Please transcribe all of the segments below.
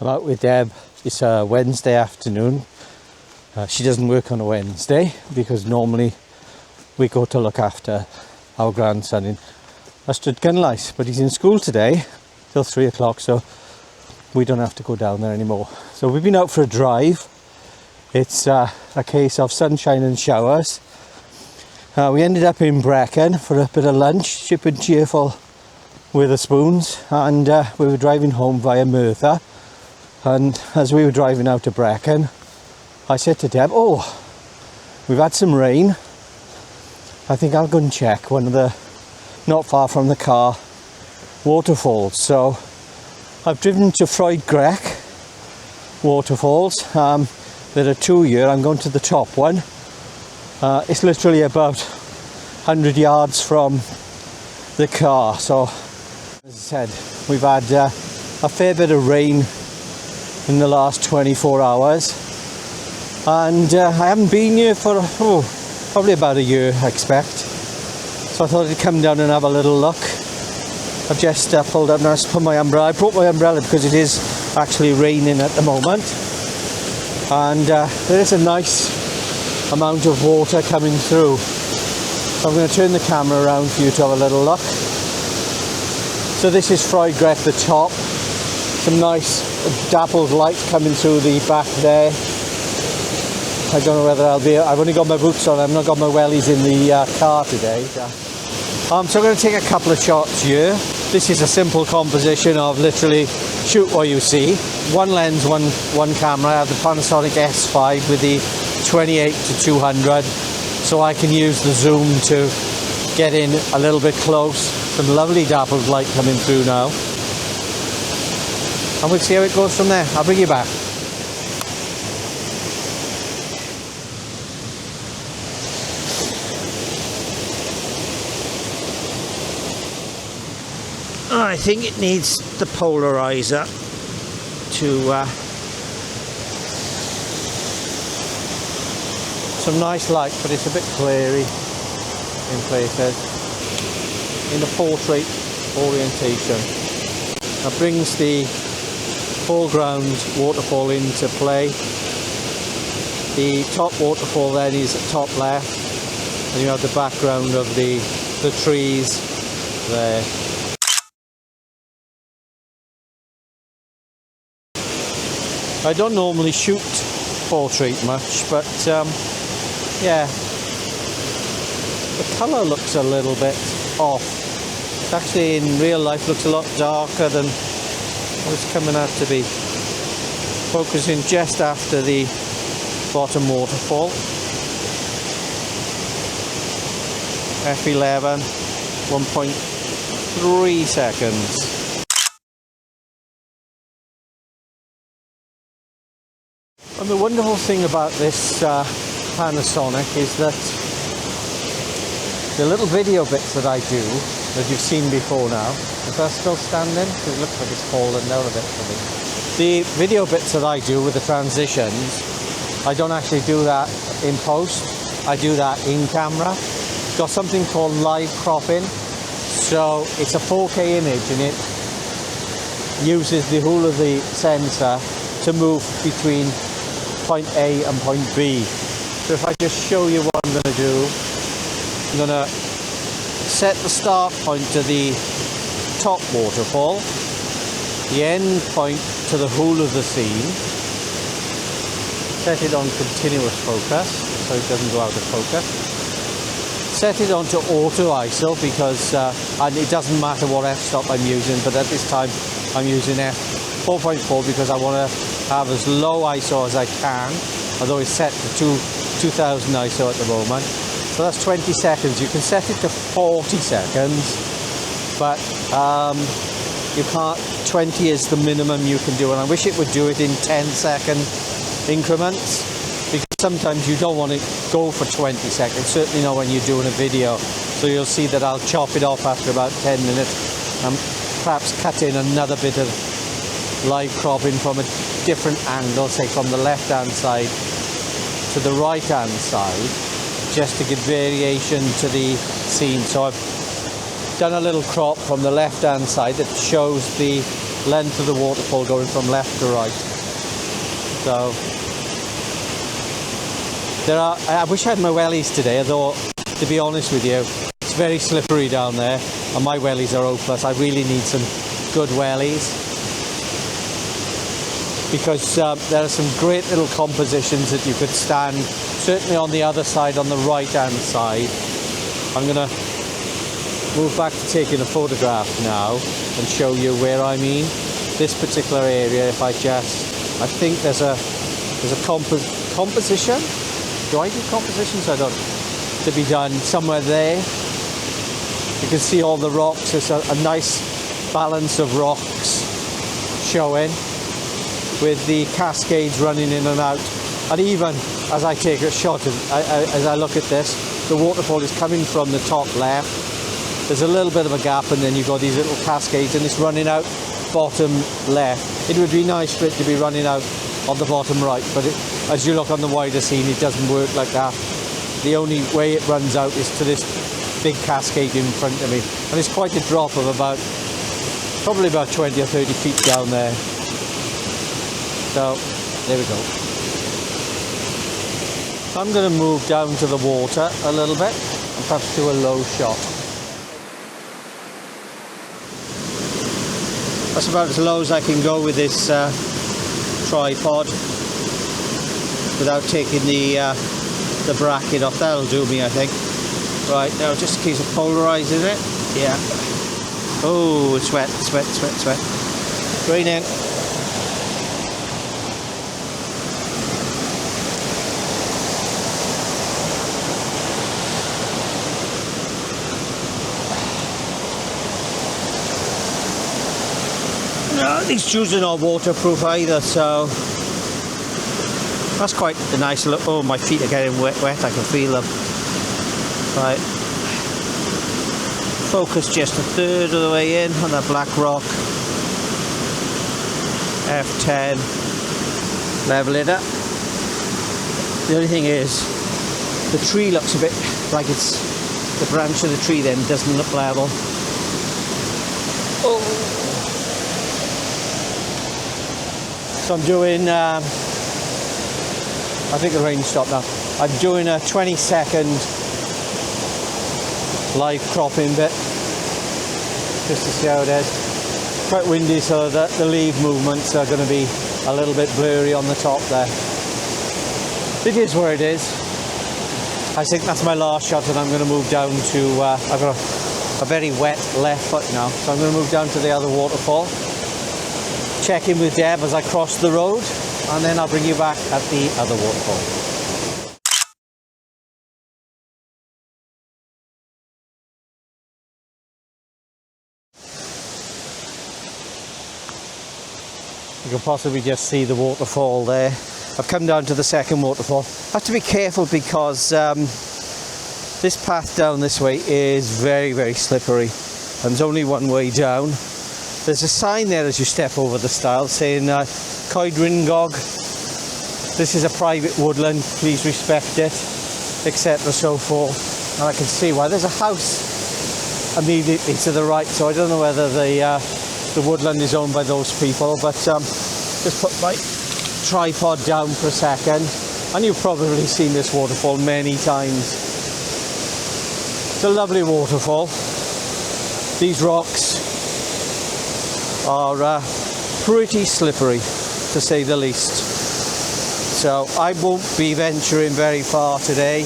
I'm out with Deb. It's a Wednesday afternoon. She doesn't work on a Wednesday because normally we go to look after our grandson in Gunlice, but he's in school today till 3 o'clock, so we don't have to go down there anymore. So we've been out for a drive. It's a case of sunshine and showers. We ended up in Brecon for a bit of lunch, chip and cheerful with the spoons, and we were driving home via Merthyr. And as we were driving out to Brecon, I said to Deb, "Oh, we've had some rain. I think I'll go and check one of the, not far from the car, waterfalls." So I've driven to FFrwdgrech waterfalls. There are two here. I'm going to the top one. It's literally about 100 yards from the car. So as I said, we've had a fair bit of rain in the last 24 hours, and I haven't been here for probably about a year, I expect. So I thought I'd come down and have a little look. I've just pulled up now to put my umbrella. I brought my umbrella because it is actually raining at the moment, and there is a nice amount of water coming through. So I'm going to turn the camera around for you to have a little look. So this is FFrwdgrech, the top. Some nice dappled light coming through the back there. I don't know whether I've only got my boots on, I've not got my wellies in the car today. So I'm going to take a couple of shots here. This is a simple composition of literally shoot what you see. One lens, one camera. I have the Panasonic S5 with the 28-200, so I can use the zoom to get in a little bit close. Some lovely dappled light coming through now. And we'll see how it goes from there. I'll bring you back. I think it needs the polarizer to some nice light, but it's a bit glary in places, in a portrait orientation. That brings the foreground waterfall into play. The top waterfall then is at top left, and you have the background of the trees there. I don't normally shoot portrait much, but yeah, the colour looks a little bit off. It actually in real life looks a lot darker than it's coming out to be. Focusing just after the bottom waterfall. F11, 1.3 seconds. And the wonderful thing about this Panasonic is that the little video bits that I do, that you've seen before now, is that still standing? It looks like it's fallen down a bit for me. The video bits that I do with the transitions, I don't actually do that in post, I do that in camera. It's got something called live cropping, so it's a 4K image and it uses the whole of the sensor to move between point A and point B. So if I just show you what I'm going to do, I'm going to set the start point to the top waterfall, the end point to the whole of the scene, set it on continuous focus so it doesn't go out of focus, set it onto auto ISO because and it doesn't matter what f-stop I'm using, but at this time I'm using f4.4 because I want to have as low ISO as I can, although it's set to 2000 ISO at the moment. So that's 20 seconds. You can set it to 40 seconds, but you can't. 20 is the minimum you can do, and I wish it would do it in 10-second increments, because sometimes you don't want to go for 20 seconds, certainly not when you're doing a video. So you'll see that I'll chop it off after about 10 minutes and perhaps cut in another bit of live cropping from a different angle, say from the left hand side to the right hand side, just to give variation to the scene. So I've done a little crop from the left hand side that shows the length of the waterfall going from left to right. So I wish I had my wellies today, although to be honest with you, it's very slippery down there and my wellies are hopeless. I really need some good wellies, because there are some great little compositions that you could stand, certainly on the other side, on the right hand side. I'm going to move back to taking a photograph now and show you where I mean. This particular area, if I think there's a composition. Do I do compositions? I don't. To be done somewhere there. You can see all the rocks. There's a nice balance of rocks showing, with the cascades running in and out. And even as I take a shot, as I look at this, the waterfall is coming from the top left. There's a little bit of a gap, and then you've got these little cascades, and it's running out bottom left. It would be nice for it to be running out on the bottom right, but as you look on the wider scene, it doesn't work like that. The only way it runs out is to this big cascade in front of me, and it's quite a drop of probably about 20 or 30 feet down there. So there we go. I'm going to move down to the water a little bit and perhaps do a low shot. That's about as low as I can go with this tripod without taking the bracket off. That'll do me, I think. Right, now just in case of polarising it. Yeah. Oh, it's wet, it's wet, it's wet, it's wet. Raining. No, these shoes are not waterproof either, so that's quite a nice look. Oh, my feet are getting wet, I can feel them. Right. Focus just a third of the way in on that black rock. F10. Level it up. The only thing is, the tree looks a bit like it's, the branch of the tree then doesn't look level. Oh. So I'm doing, I think the rain stopped now. I'm doing a 20-second live cropping bit, just to see how it is. Quite windy, so that the leaf movements are going to be a little bit blurry on the top there. It is where it is. I think that's my last shot, and I'm going to move down to, I've got a very wet left foot now, so I'm going to move down to the other waterfall. Check in with Deb as I cross the road, and then I'll bring you back at the other waterfall. You can possibly just see the waterfall there. I've come down to the second waterfall. I have to be careful because this path down this way is very, very slippery, and there's only one way down. There's a sign there as you step over the stile saying FFrwdgrech, this is a private woodland, please respect it, etc. so forth. And I can see why. There's a house immediately to the right, so I don't know whether the woodland is owned by those people, but just put my tripod down for a second, and you've probably seen this waterfall many times. It's a lovely waterfall. These rocks are pretty slippery, to say the least. So I won't be venturing very far today,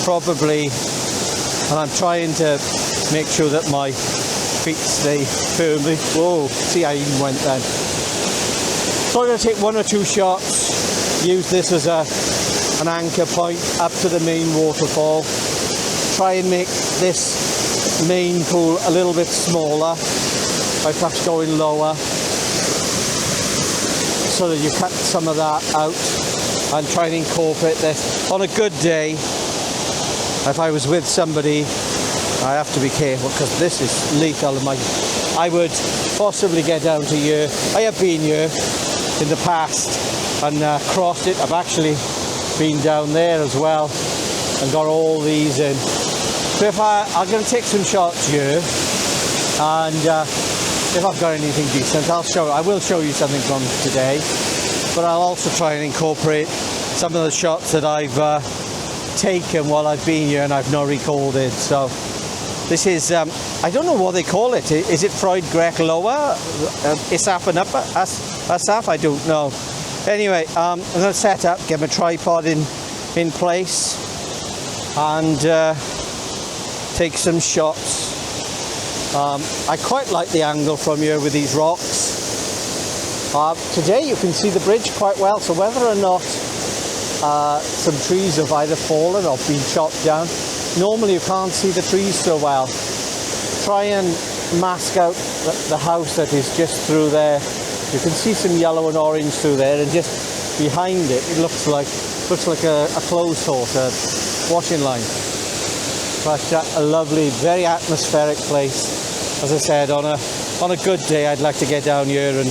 probably, and I'm trying to make sure that my feet stay firmly. Whoa, see, I even went then. So I'm going to take one or two shots, use this as an anchor point up to the main waterfall, try and make this main pool a little bit smaller by perhaps going lower, so that you cut some of that out, and try and incorporate this. On a good day, if I was with somebody, I have to be careful because this is lethal. I would possibly get down to here. I have been here in the past and crossed it. I've actually been down there as well and got all these in. So if I'm going to take some shots here, and if I've got anything decent, I will show you something from today, but I'll also try and incorporate some of the shots that I've taken while I've been here and I've not recorded. So this is, I don't know what they call it. Is it FFrwdgrech lower? Isaf and upper? Asaf? I don't know. Anyway, I'm going to set up, get my tripod in place and take some shots. I quite like the angle from here with these rocks. Today you can see the bridge quite well, so whether or not some trees have either fallen or been chopped down, normally you can't see the trees so well. Try and mask out the house that is just through there. You can see some yellow and orange through there, and just behind it, it looks like a clothes horse, a washing line. But a lovely, very atmospheric place. As I said, on a good day, I'd like to get down here and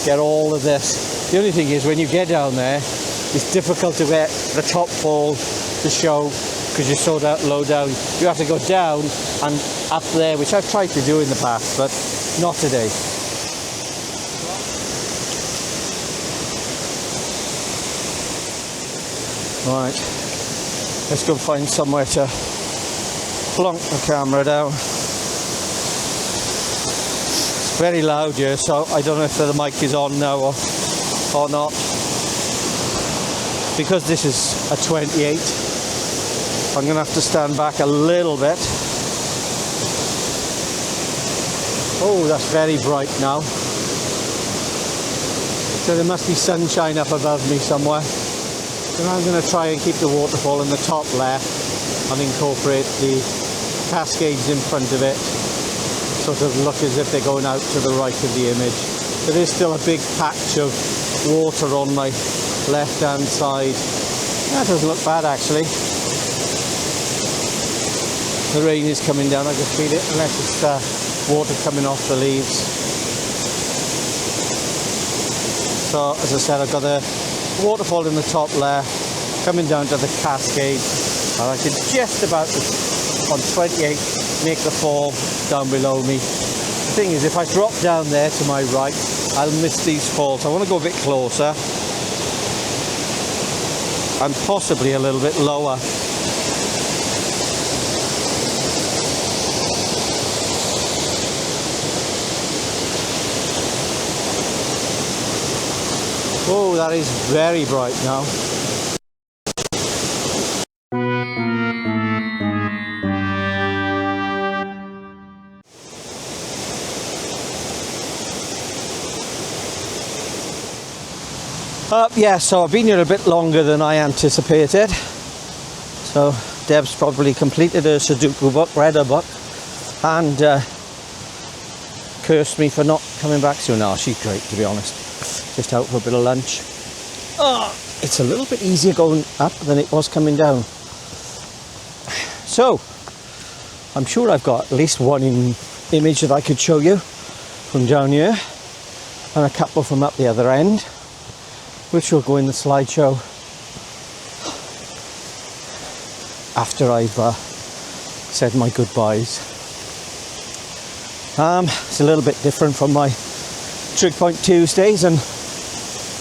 get all of this. The only thing is, when you get down there, it's difficult to get the top fall to show because you're so low down. You have to go down and up there, which I've tried to do in the past, but not today. Right, let's go find somewhere to plonk the camera down. It's very loud here, so I don't know if the mic is on now or not. Because this is a 28, I'm going to have to stand back a little bit. Oh, that's very bright now. So there must be sunshine up above me somewhere. And I'm going to try and keep the waterfall in the top left and incorporate the cascades in front of it. Sort of look as if they're going out to the right of the image. There is still a big patch of water on my left hand side. That doesn't look bad actually. The rain is coming down, I can feel it, unless it's water coming off the leaves. So as I said, I've got the waterfall in the top left, coming down to the cascade, and I can just about on 28 make the fall down below me. The thing is, if I drop down there to my right, I'll miss these falls. I want to go a bit closer and possibly a little bit lower. Oh, that is very bright now. Yeah, so I've been here a bit longer than I anticipated. So Deb's probably completed her Sudoku book, read her book, and cursed me for not coming back soon. No, she's great, to be honest. Just out for a bit of lunch. Oh, it's a little bit easier going up than it was coming down. So, I'm sure I've got at least one image that I could show you from down here, and a couple from up the other end, which will go in the slideshow after I've said my goodbyes. It's a little bit different from my Trig Point Tuesdays, and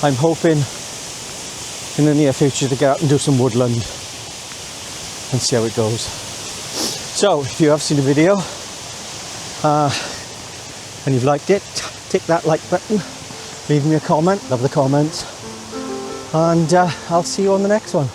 I'm hoping in the near future to get out and do some woodland and see how it goes. So if you have seen the video and you've liked it, tick that like button, leave me a comment, love the comments, and I'll see you on the next one.